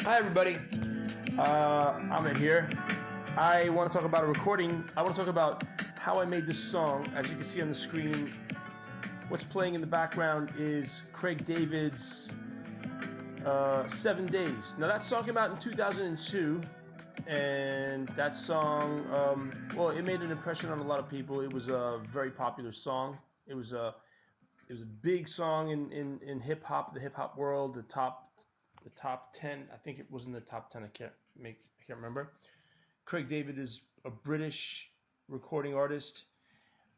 Hi everybody, I'm here. I want to talk about a recording. I want to talk about how I made this song. As you can see on the screen, what's playing in the background is Craig David's 7 Days. Now that song came out in 2002, and that song, well, it made an impression on a lot of people. It was a very popular song. It was a big song in hip hop, the hip hop world, the top 10. I think it was in the top 10. I can't remember. Craig David is a British recording artist.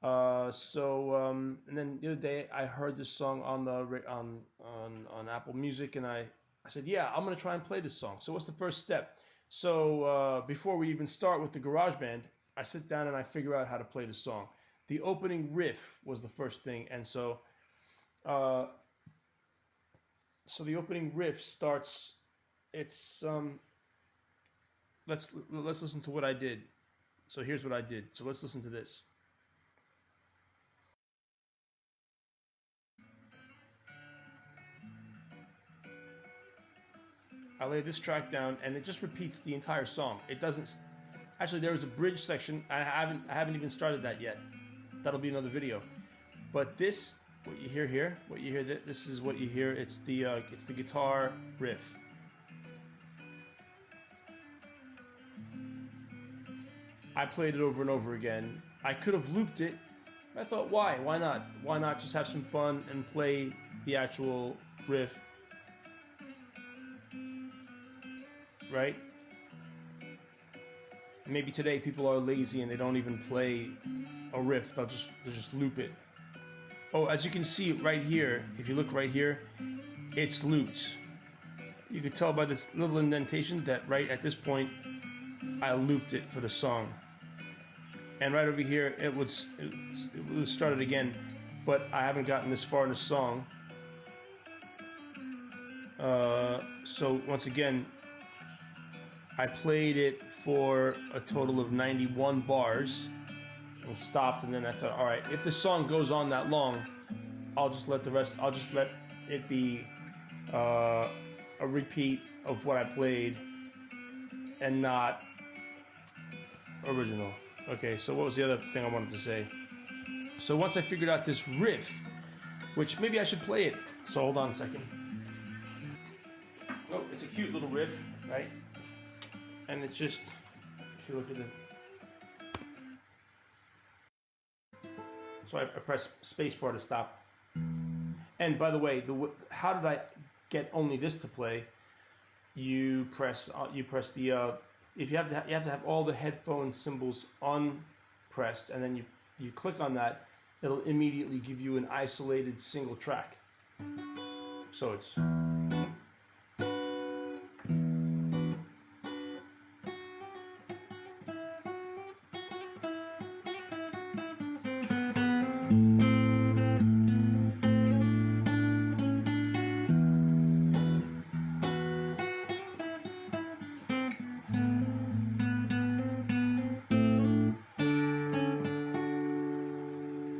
And then the other day I heard this song on Apple Music, and I said, yeah, I'm gonna try and play this song. So what's the first step? So before we even start with the GarageBand, I sit down and I figure out how to play the song. The opening riff was the first thing, and so the opening riff starts. It's let's listen to what I did. So here's what I did. So let's listen to this. I lay this track down, and it just repeats the entire song. It doesn't. Actually, there was a bridge section. I haven't even started that yet. That'll be another video. But this, what you hear here, this is what you hear. It's the guitar riff. I played it over and over again. I could have looped it. I thought, why? Why not? Why not just have some fun and play the actual riff? Right? Maybe today people are lazy and they don't even play a riff. They'll just loop it. Oh, as you can see right here, if you look right here, it's looped. You can tell by this little indentation that right at this point, I looped it for the song. And right over here, it was started again, but I haven't gotten this far in the song. So once again, I played it for a total of 91 bars and stopped, and then I thought, all right, if the song goes on that long, I'll just let it be a repeat of what I played and not original. Okay, so what was the other thing I wanted to say? So once I figured out this riff, which maybe I should play it. So hold on a second. Oh, it's a cute little riff, right? And it's just, if you look at it. So I press spacebar to stop. And by the way, how did I get only this to play? You press the if you have to have all the headphone symbols unpressed, and then you click on that, it'll immediately give you an isolated single track. So it's.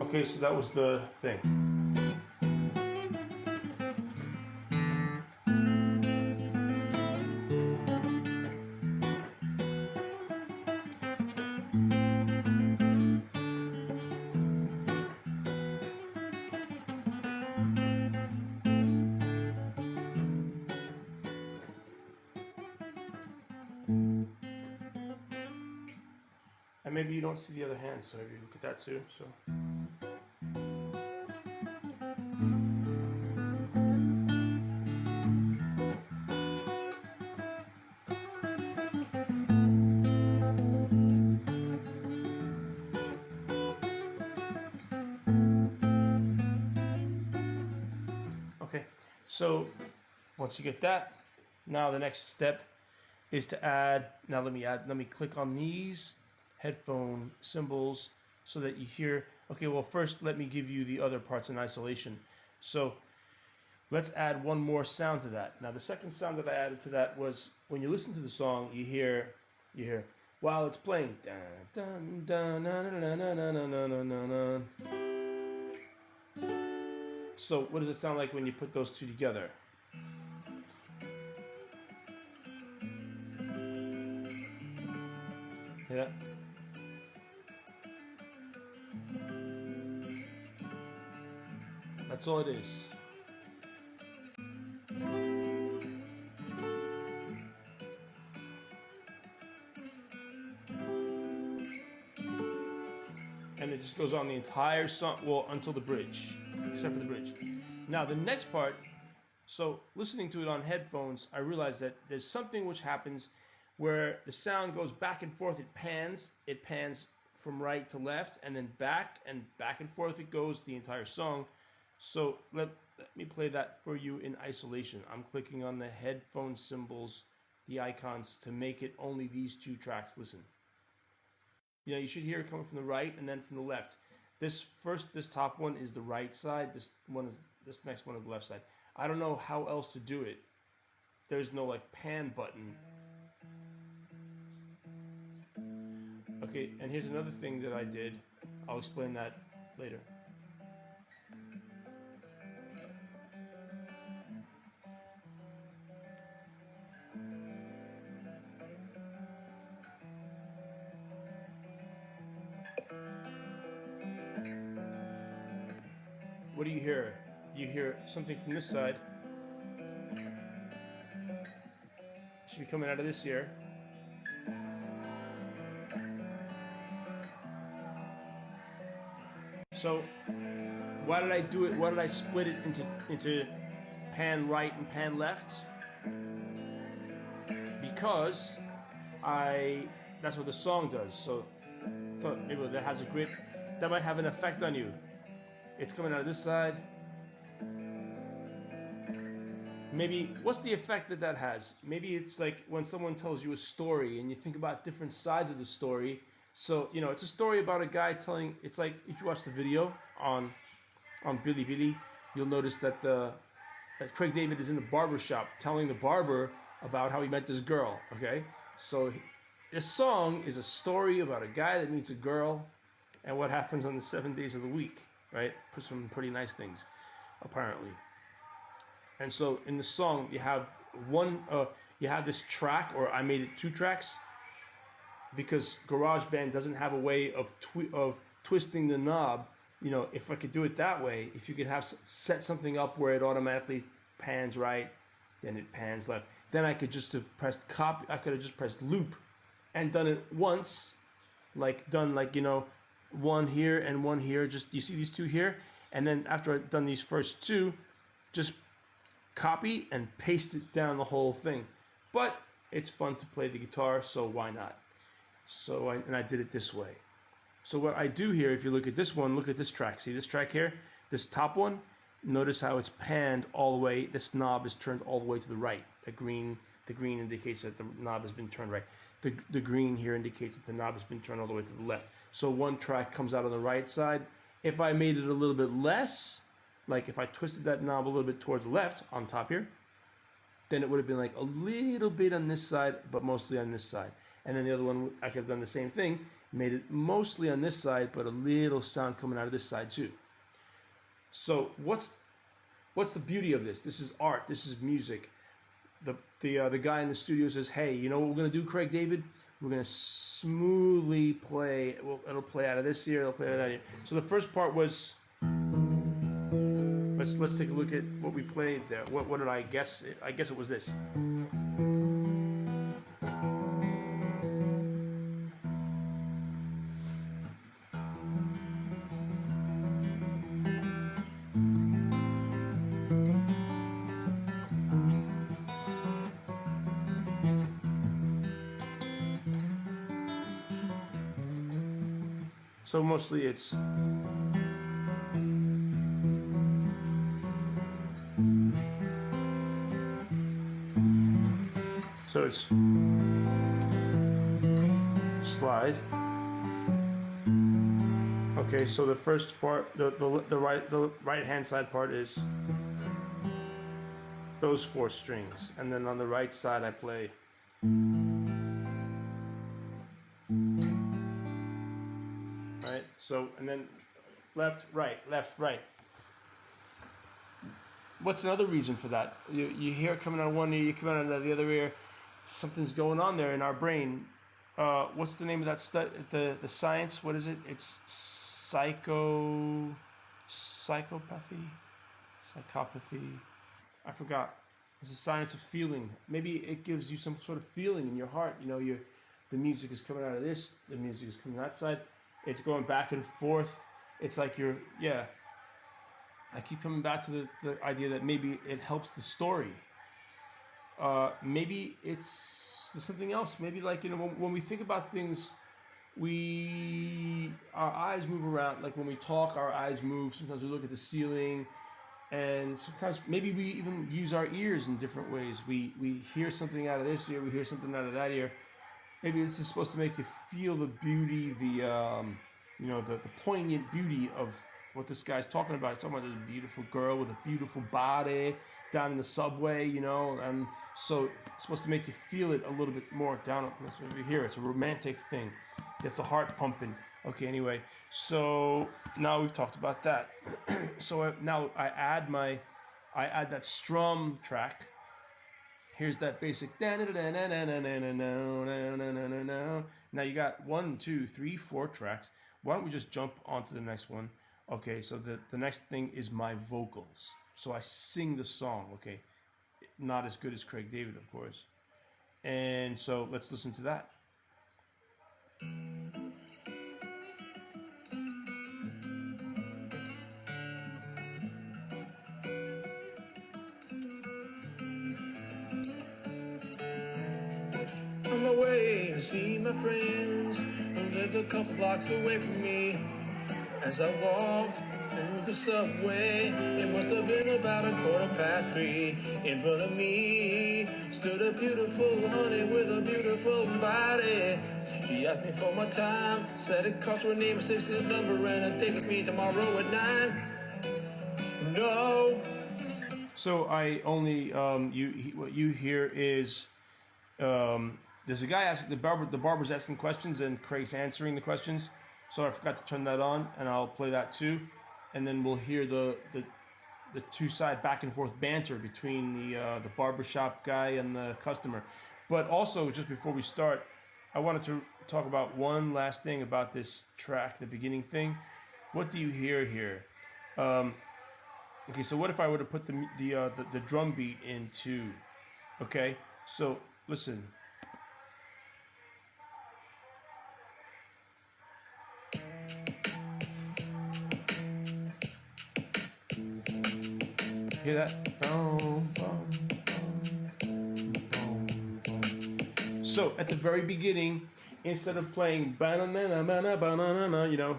Okay, so that was the thing. And maybe you don't see the other hand, so maybe look at that too. So. Okay, so once you get that, now the next step is to add. Now let me click on these headphone symbols so that you hear. Okay, well first let me give you the other parts in isolation. So let's add one more sound to that. Now the second sound that I added to that was when you listen to the song, you hear while it's playing. Dun, dun, dun, dun, dun, dun, dun, dun, dun, dun, dun. So what does it sound like when you put those two together? Yeah. That's all it is. And it just goes on the entire song, well, until the bridge, except for the bridge. Now, the next part, so listening to it on headphones, I realized that there's something which happens where the sound goes back and forth. It pans from right to left, and then back and forth it goes the entire song. So let me play that for you in isolation. I'm clicking on the headphone symbols, the icons, to make it only these two tracks. Listen. You know, you should hear it coming from the right and then from the left. This top one is the right side. This next one is the left side. I don't know how else to do it. There's no like pan button. Okay, and here's another thing that I did. I'll explain that later. What do you hear? You hear something from this side. Should be coming out of this ear. So why did I do it? Why did I split it into pan right and pan left? Because that's what the song does. So I thought maybe that has a grip. That might have an effect on you. It's coming out of this side. Maybe, what's the effect that has? Maybe it's like when someone tells you a story and you think about different sides of the story. So, you know, it's a story about a guy telling, it's like, if you watch the video on Bilibili, you'll notice that that Craig David is in the barber shop telling the barber about how he met this girl, okay? So this song is a story about a guy that meets a girl and what happens on the 7 days of the week, right? Some pretty nice things, apparently. And so in the song, you have this track, or I made it 2 tracks, because GarageBand doesn't have a way of twisting the knob. You know, if I could do it that way, if you could set something up where it automatically pans right, then it pans left. Then I could just have pressed copy. I could have just pressed loop, and done it once, you know, one here and one here. Just, you see these 2 here, and then after I've done these first 2, just copy and paste it down the whole thing. But it's fun to play the guitar, so why not? So I did it this way. So what I do here, if you look at this one, look at this track. See this track here? This top one? Notice how it's panned all the way. This knob is turned all the way to the right. The green indicates that the knob has been turned right. The green here indicates that the knob has been turned all the way to the left. So one track comes out on the right side. If I made it a little bit less, like if I twisted that knob a little bit towards the left on top here, then it would have been like a little bit on this side, but mostly on this side. And then the other one, I could have done the same thing, made it mostly on this side, but a little sound coming out of this side too. So what's the beauty of this? This is art. This is music. The guy in the studio says, "Hey, you know what we're gonna do, Craig David? We're gonna smoothly play. Well, it'll play out of this ear. It'll play out of that ear." So the first part was. Let's take a look at what we played there. What did I guess? I guess it was this. So mostly it's. So it's slide. Okay, so the first part, the right hand side part is those 4 strings, and then on the right side I play. Right. So and then left, right, left, right. What's another reason for that? You hear it coming out of one ear, you come out of the other ear. Something's going on there in our brain. what's the name of that the science? What is it? It's psychopathy. I forgot. It's a science of feeling. Maybe it gives you some sort of feeling in your heart. You know, the music is coming out of this, the music is coming that side. It's going back and forth. It's like I keep coming back to the idea that maybe it helps the story. Maybe it's something else. Maybe like, you know, when we think about things, our eyes move around. Like when we talk, our eyes move. Sometimes we look at the ceiling, and sometimes maybe we even use our ears in different ways. We hear something out of this ear, we hear something out of that ear. Maybe this is supposed to make you feel the beauty, the poignant beauty of what this guy's talking about. He's talking about this beautiful girl with a beautiful body down in the subway, you know, and so it's supposed to make you feel it a little bit more down. That's what we hear. It's a romantic thing. Gets the heart pumping. Okay, anyway, so now we've talked about that. So now I add that strum track. Here's that basic. Now you got 1, 2, 3, 4 tracks. Why don't we just jump onto the next one? Okay, so the next thing is my vocals. So I sing the song, okay? Not as good as Craig David, of course. And so let's listen to that. On my way to see my friends who lived a couple blocks away from me. As I walked through the subway, it must have been about 3:15. In front of me stood a beautiful honey with a beautiful body. She asked me for my time, said it cost her a name, a 6-digit number, and a date with me tomorrow at 9. No. So I only what you hear is there's a guy asking the barber's asking questions and Craig's answering the questions. So I forgot to turn that on, and I'll play that too, and then we'll hear the two-side back and forth banter between the barbershop guy and the customer. But also, just before we start, I wanted to talk about one last thing about this track, the beginning thing. What do you hear here? Okay, so what if I were to put the drum beat in too? Okay, so listen. Hear that? So at the very beginning, instead of playing banana, you know,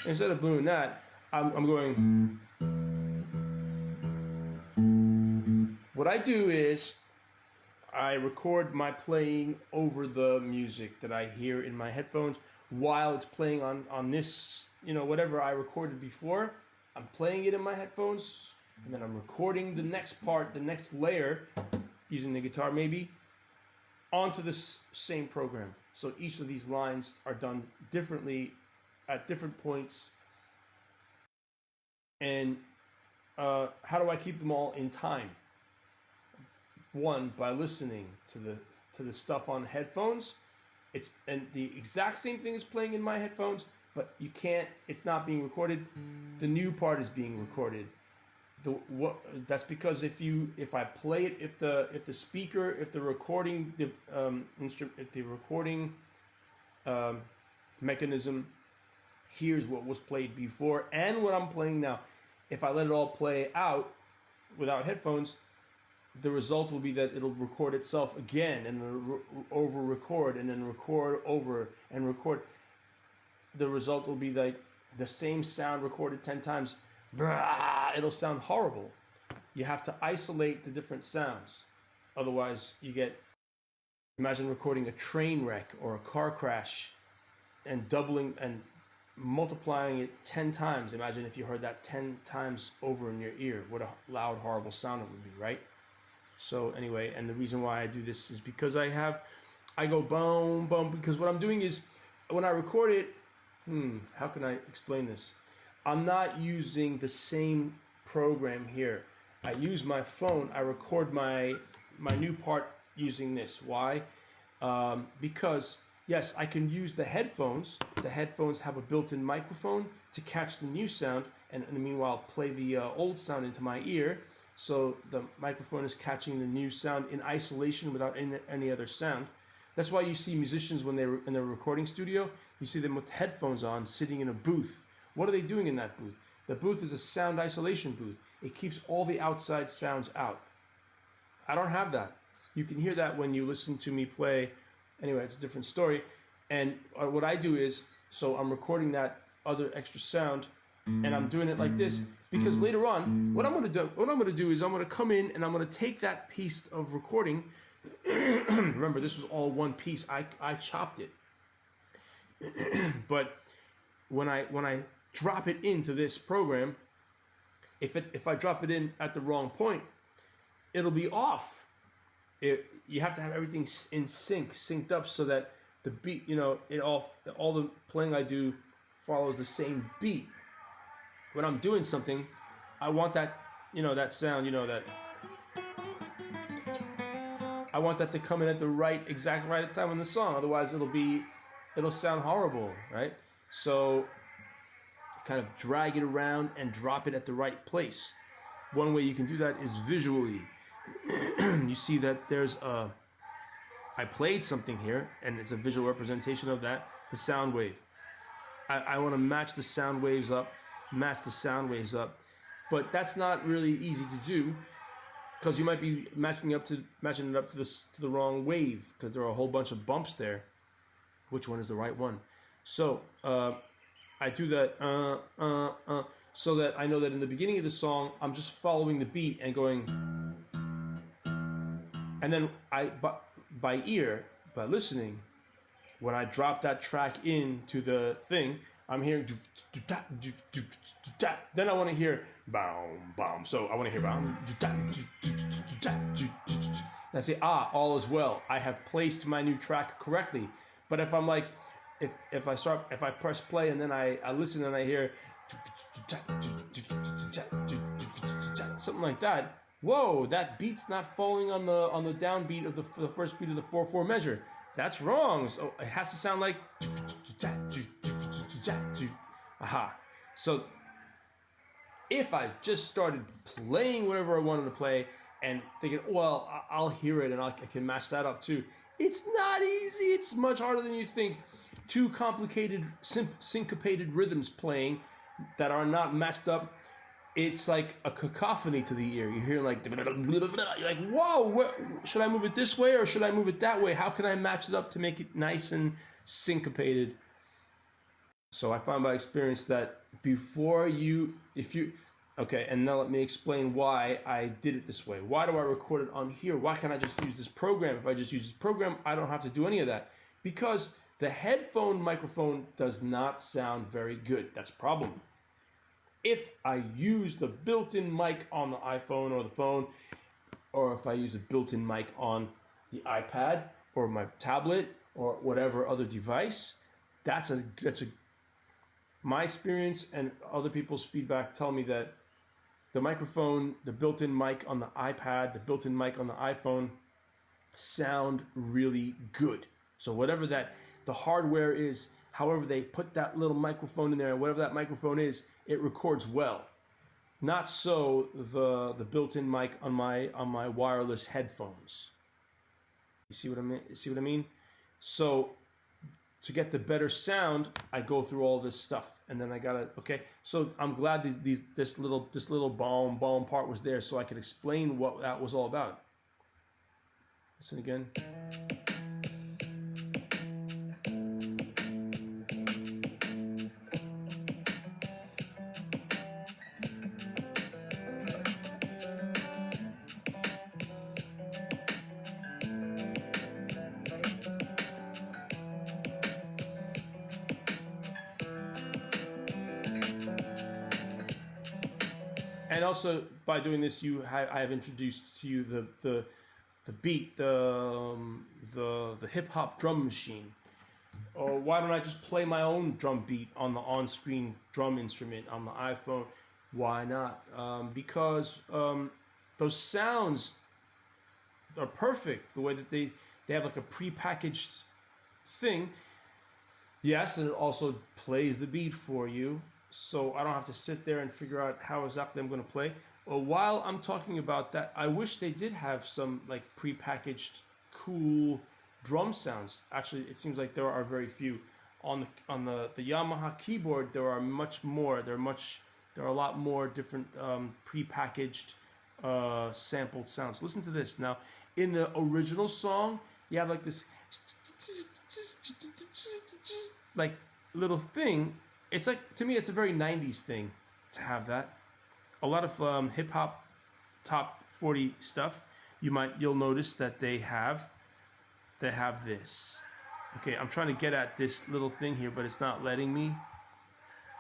instead of doing that, I'm going. What I do is I record my playing over the music that I hear in my headphones while it's playing on this, you know, whatever I recorded before. I'm playing it in my headphones, and then I'm recording the next part, the next layer, using the guitar maybe, onto this same program. So each of these lines are done differently at different points. And how do I keep them all in time? One, by listening to the stuff on headphones. And the exact same thing is playing in my headphones, but you can't. It's not being recorded. The new part is being recorded. That's because if I play it, if the recording mechanism hears what was played before and what I'm playing now, if I let it all play out without headphones, the result will be that it'll record itself again and over record and then record over and record. The result will be like the same sound recorded 10 times. It'll sound horrible. You have to isolate the different sounds. Otherwise, imagine recording a train wreck or a car crash and doubling and multiplying it 10 times. Imagine if you heard that 10 times over in your ear. What a loud, horrible sound it would be, right? So anyway, and the reason why I do this is because I go boom, boom, because what I'm doing is when I record it, how can I explain this? I'm not using the same program here. I use my phone. I record my new part using this. Why? Because yes, I can use the headphones. The headphones have a built-in microphone to catch the new sound, and meanwhile play the old sound into my ear. So the microphone is catching the new sound in isolation without any other sound. That's why you see musicians when they're in their recording studio, you see them with headphones on, sitting in a booth. What are they doing in that booth? The booth is a sound isolation booth. It keeps all the outside sounds out. I don't have that. You can hear that when you listen to me play. Anyway, it's a different story. And what I do is, so I'm recording that other extra sound, and I'm doing it like this because later on, what I'm going to do is I'm going to come in and I'm going to take that piece of recording. Remember, this was all one piece. I chopped it. But when I drop it into this program, if I drop it in at the wrong point, it'll be off. You have to have everything in synced up so that the beat, all the playing I do follows the same beat. When I'm doing something, I want that, that sound, that I want that to come in at the exact right time in the song. Otherwise, it'll sound horrible, right? So kind of drag it around and drop it at the right place. One way you can do that is visually. You see that there's I played something here, and it's a visual representation of that, the sound wave. I want to match the sound waves up, but that's not really easy to do, because you might be matching it up to the wrong wave, because there are a whole bunch of bumps there. Which one is the right one? So I do that so that I know that in the beginning of the song I'm just following the beat and going, and then by ear, by listening, when I drop that track into the thing, I'm hearing then I want to hear boom. So I want to hear boom. And I say, all is well. I have placed my new track correctly. But if I'm like, if I press play and then I listen and I hear something like that, whoa, that beat's not falling on the downbeat of the first beat of the 4/4 measure. That's wrong. So it has to sound like aha. So if I just started playing whatever I wanted to play and thinking, well, I'll hear it and I can match that up too, it's not easy. It's much harder than you think. Two complicated, syncopated rhythms playing that are not matched up. It's like a cacophony to the ear. You hear like, you're like, whoa, should I move it this way or should I move it that way? How can I match it up to make it nice and syncopated? So I found by experience that okay, and now let me explain why I did it this way. Why do I record it on here? Why can't I just use this program? If I just use this program, I don't have to do any of that. Because the headphone microphone does not sound very good. That's a problem. If I use the built-in mic on the iPhone or the phone, or if I use a built-in mic on the iPad or my tablet or whatever other device, that's my experience and other people's feedback tell me that the microphone, the built-in mic on the iPad, the built-in mic on the iPhone sound really good. So whatever the hardware is, however they put that little microphone in there, and whatever that microphone is, it records well. Not so the built-in mic on my wireless headphones. You see what I mean? So to get the better sound, I go through all this stuff, and then I gotta, okay. So I'm glad this little bomb part was there, so I could explain what that was all about. Listen again. And also, by doing this, I have introduced to you the beat, the hip hop drum machine. Or why don't I just play my own drum beat on the on-screen drum instrument on the iPhone? Why not? Because those sounds are perfect. The way that they have like a prepackaged thing. Yes, and it also plays the beat for you, so I don't have to sit there and figure out how exactly I'm going to play. Well, while I'm talking about that, I wish they did have some like prepackaged cool drum sounds. Actually, it seems like there are very few. On the Yamaha keyboard, there are much more. There are a lot more different prepackaged sampled sounds. Listen to this now. In the original song, you have like this like little thing. It's like, to me, it's a very 90s thing to have that. A lot of hip hop top 40 stuff, you'll notice that they have this. Okay, I'm trying to get at this little thing here, but it's not letting me.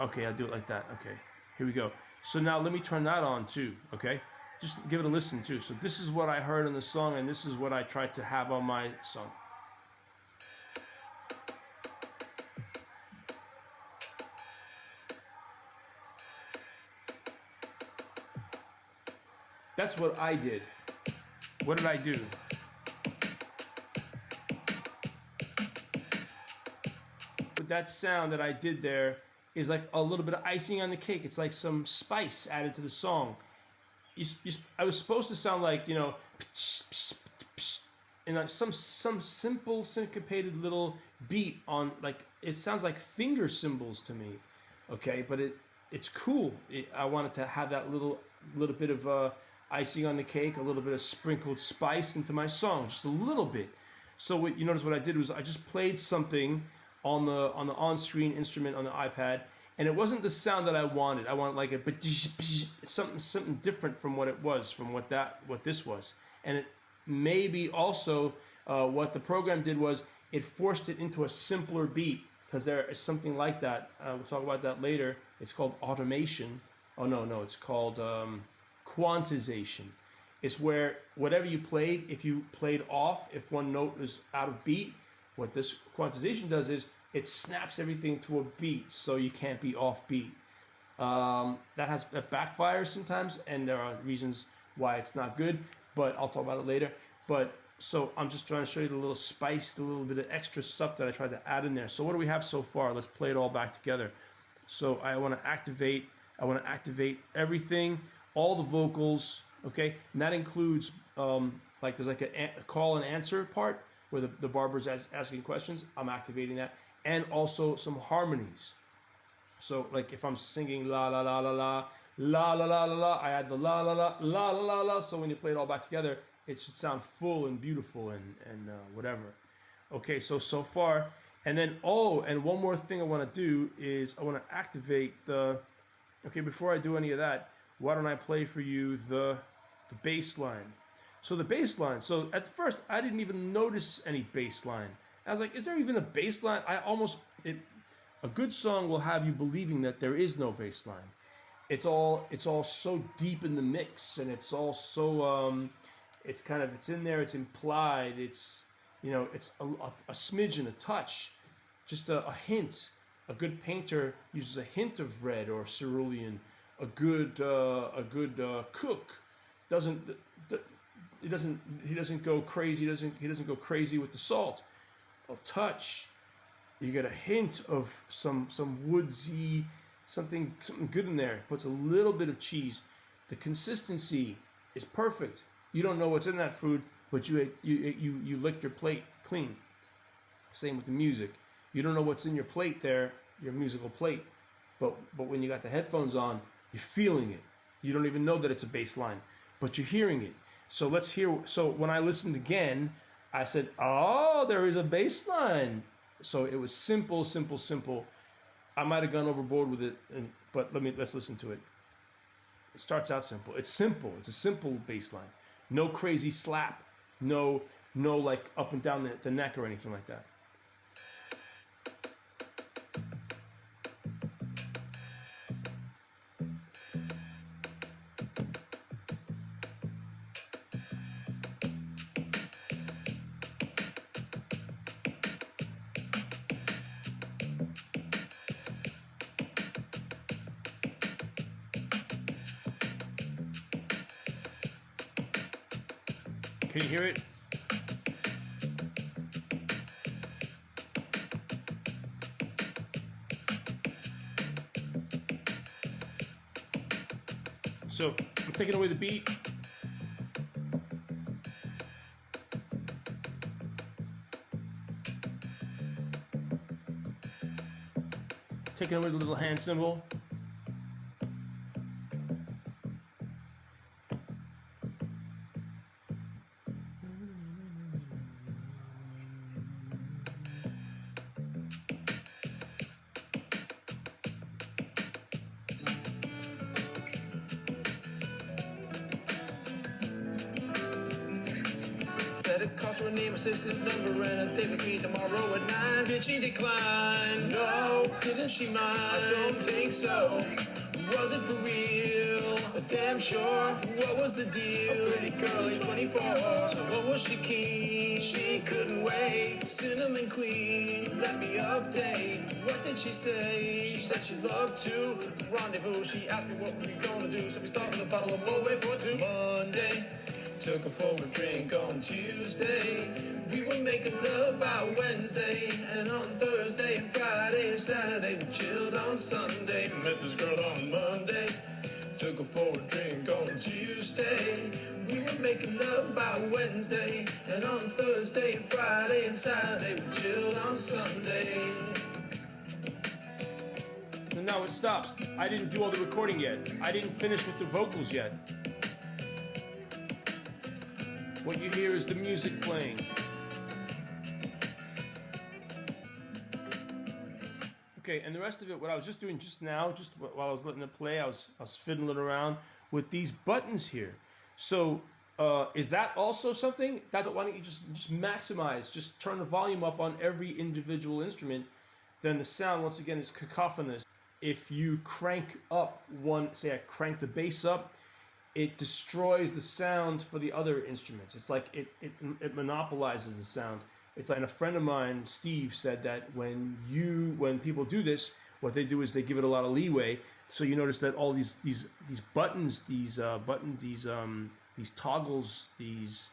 Okay, I'll do it like that. Okay, here we go. So now let me turn that on too, okay? Just give it a listen too. So this is what I heard in the song, and this is what I tried to have on my song. That's what I did. What did I do? But that sound that I did there is like a little bit of icing on the cake. It's like some spice added to the song. I was supposed to sound like, you know, and some simple syncopated little beat on, like, it sounds like finger cymbals to me, okay? But it's cool. I wanted to have that little bit of icing on the cake, a little bit of sprinkled spice into my song, just a little bit. So what you notice what I did was I just played something on the on-screen instrument on the iPad. And it wasn't the sound that I wanted. I wanted like something different from what it was, from what this was. And it maybe also what the program did was it forced it into a simpler beat, because there is something like that. We'll talk about that later. It's called automation. Oh no, it's called quantization. It's where whatever you played, if you played off, if one note is out of beat, what this quantization does is it snaps everything to a beat, so you can't be off beat. That backfires sometimes, and there are reasons why it's not good, but I'll talk about it later. But so I'm just trying to show you the little spice, the little bit of extra stuff that I tried to add in there. So what do we have so far? Let's play it all back together. So I want to activate everything, all the vocals, okay? And that includes like there's like a call and answer part where the barber's asking questions. I'm activating that. And also some harmonies. So like if I'm singing la la la la la la la la la la, I add the la la la la la la la. So when you play it all back together, it should sound full and beautiful and whatever. Okay, so far, and then and one more thing I want to do is I want to activate the. Okay, before I do any of that, why don't I play for you the bass line? So the bass line. So at first I didn't even notice any bass line. I was like, is there even a bass line? A good song will have you believing that there is no bass line. It's all so deep in the mix, and it's all so it's in there, it's implied, it's, you know, it's a smidgen, a touch, just a hint. A good painter uses a hint of red or cerulean. A good cook he doesn't go crazy. He doesn't go crazy with the salt. A touch, you get a hint of some woodsy, something good in there. Puts a little bit of cheese. The consistency is perfect. You don't know what's in that food, but you lick your plate clean. Same with the music. You don't know what's in your plate there, your musical plate, but when you got the headphones on, you're feeling it. You don't even know that it's a bass line, but you're hearing it. So let's hear. So when I listened again, I said, oh, there is a bass line. So it was simple. I might have gone overboard with it, but let's listen to it. It starts out simple. It's simple. It's a simple bass line. No crazy slap. No like up and down the neck or anything like that. Can you hear it? So I'm taking away the beat. Taking away the little hand cymbal. It cost her a name, a sensitive number, and a date with me tomorrow at 9. Did she decline? No. Didn't she mind? I don't think so. Was it for real? But damn sure. What was the deal? A pretty girl, age 24. So what was she keen? She couldn't wait. Cinnamon queen, let me update. What did she say? She said she loved to rendezvous. She asked me what we gonna do, so we started a bottle of Moet for 2. Monday. Took her for a drink on Tuesday. We were making love by Wednesday. And on Thursday and Friday and Saturday we chilled on Sunday. Met this girl on Monday. Took her for a drink on Tuesday. We were making love by Wednesday. And on Thursday and Friday and Saturday we chilled on Sunday. And now it stops. I didn't do all the recording yet. I didn't finish with the vocals yet. What you hear is the music playing. Okay, and the rest of it, what I was just doing just now, just while I was letting it play, I was fiddling around with these buttons here. So is that also something? Why don't you just maximize, just turn the volume up on every individual instrument, then the sound, once again, is cacophonous. If you crank up one, say I crank the bass up, it destroys the sound for the other instruments. It's like it monopolizes the sound. It's like, and a friend of mine, Steve, said that when people do this, what they do is they give it a lot of leeway. So you notice that all these buttons, these toggles, these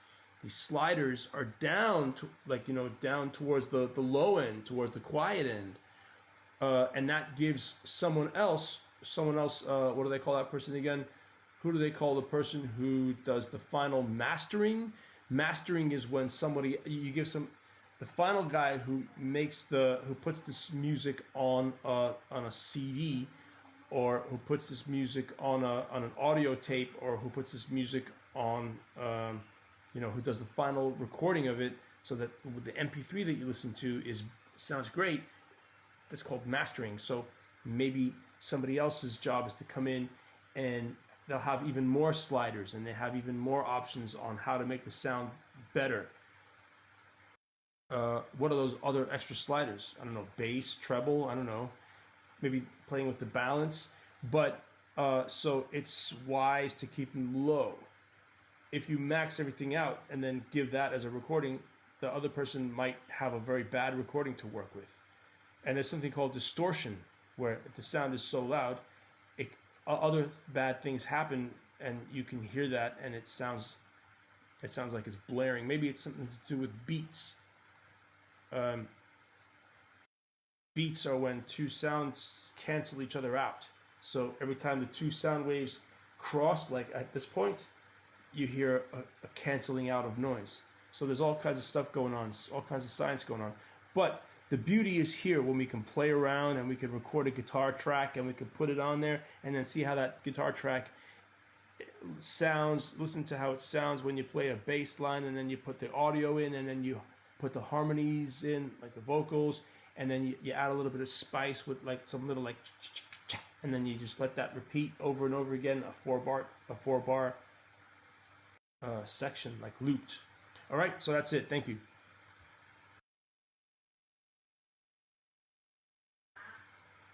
sliders are down to, like, down towards the low end, towards the quiet end, and that gives someone else. What do they call that person again? Who do they call the person who does the final mastering? Mastering is when the final guy who puts this music on a CD, or who puts this music on an audio tape, or who puts this music on, who does the final recording of it, so that the MP3 that you listen to sounds great. That's called mastering. So maybe somebody else's job is to come in, and they'll have even more sliders, and they have even more options on how to make the sound better. What are those other extra sliders? I don't know, bass, treble, I don't know. Maybe playing with the balance. But so it's wise to keep them low. If you max everything out and then give that as a recording, the other person might have a very bad recording to work with. And there's something called distortion, where if the sound is so loud, other bad things happen, and you can hear that, and it sounds like it's blaring. Maybe it's something to do with beats. Beats are when two sounds cancel each other out. So every time the two sound waves cross, like at this point, you hear a canceling out of noise. So there's all kinds of stuff going on, all kinds of science going on. But the beauty is here when we can play around and we can record a guitar track and we can put it on there and then see how that guitar track sounds. Listen to how it sounds when you play a bass line, and then you put the audio in, and then you put the harmonies in, like the vocals, and then you add a little bit of spice with like some little like, and then you just let that repeat over and over again, a four bar section, like looped. All right, so that's it. Thank you.